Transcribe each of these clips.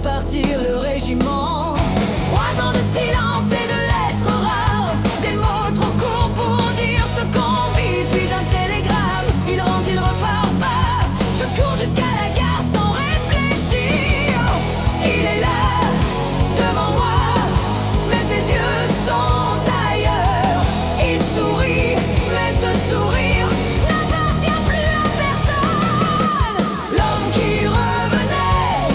Partir le régiment. 3 ans de silence et de lettres rares, des mots trop courts pour dire ce qu'on vit. Puis un télégramme, il rentre, il repart pas. Je cours jusqu'à la gare sans réfléchir. Il est là, devant moi, mais ses yeux sont ailleurs. Il sourit, mais ce sourire n'appartient plus à personne. L'homme qui revenait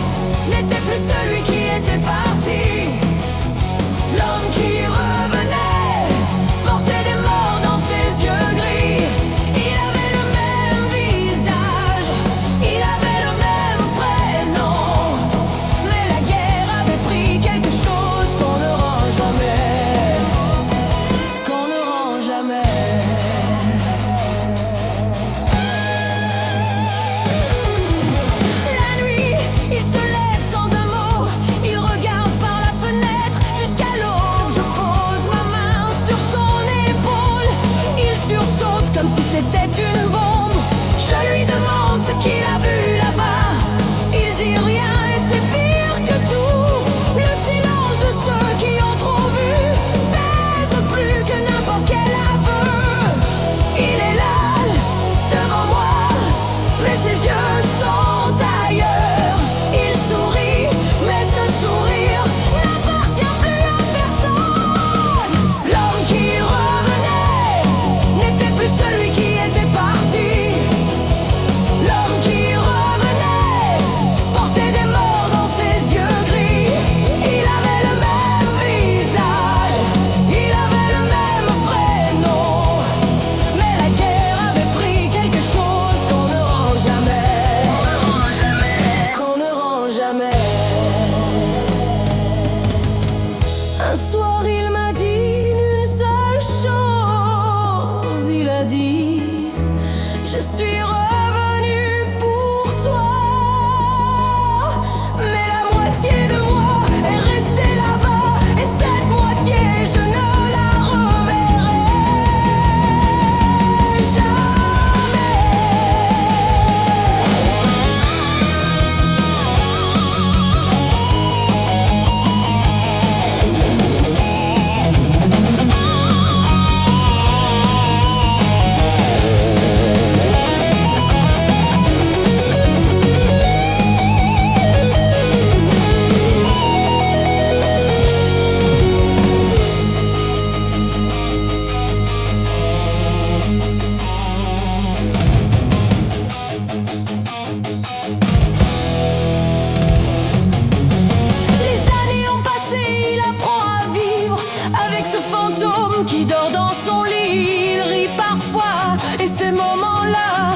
n'était plus celui qui était parti. L'homme qui revenait portait des morts dans ses yeux gris. Il avait le même visage, il avait le même prénom, mais la guerre avait pris quelque chose qu'on ne rend jamais, qu'on ne rend jamais. La nuit, il se lève sans un mot, il regarde par la fenêtre jusqu'à l'aube. Je pose ma main sur son épaule, il sursaute comme si c'était une bombe. Je lui demande ce qu'il a vu là-bas, il dit rien et c'est pire que tout. Le silence de ceux qui ont trop vu pèse plus que n'importe quel aveu. Il est là, devant moi, mais ses yeux sont ailleurs. Il sourit, mais ce sourire n'appartient plus à personne. L'homme qui revenait n'était plus celui qui était parti. L'homme qui revenait portait des morts dans ses yeux gris. Il avait le même visage, il avait le même prénom, mais la guerre avait pris quelque chose qu'on ne rend jamais, qu'on ne rend jamais. Un soir il m'a dit une seule chose, il a dit: je suis revenu pour toi. Mais la moitié de moi est restée là-bas, et cette moitié je ne la reverrai jamais. Les années ont passé, il apprend à vivre avec ce fantôme qui dort dans son lit. Il rit parfois et ces moments-là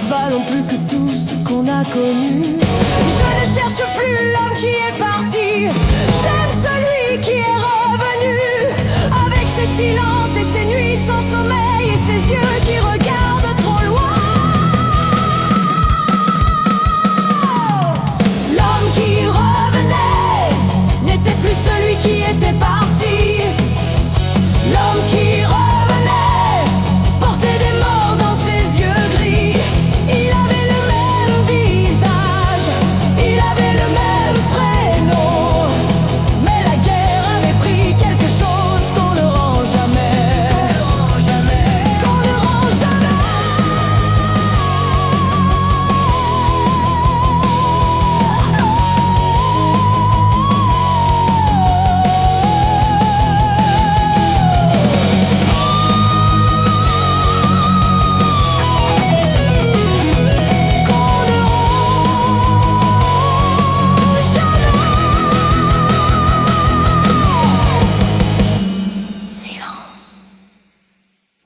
valent plus que tout ce qu'on a connu. Je ne cherche plus l'homme qui est parti, j'aime celui qui est revenu, avec ses silences et ses nuits sans sommeil et ses yeux qui regardent.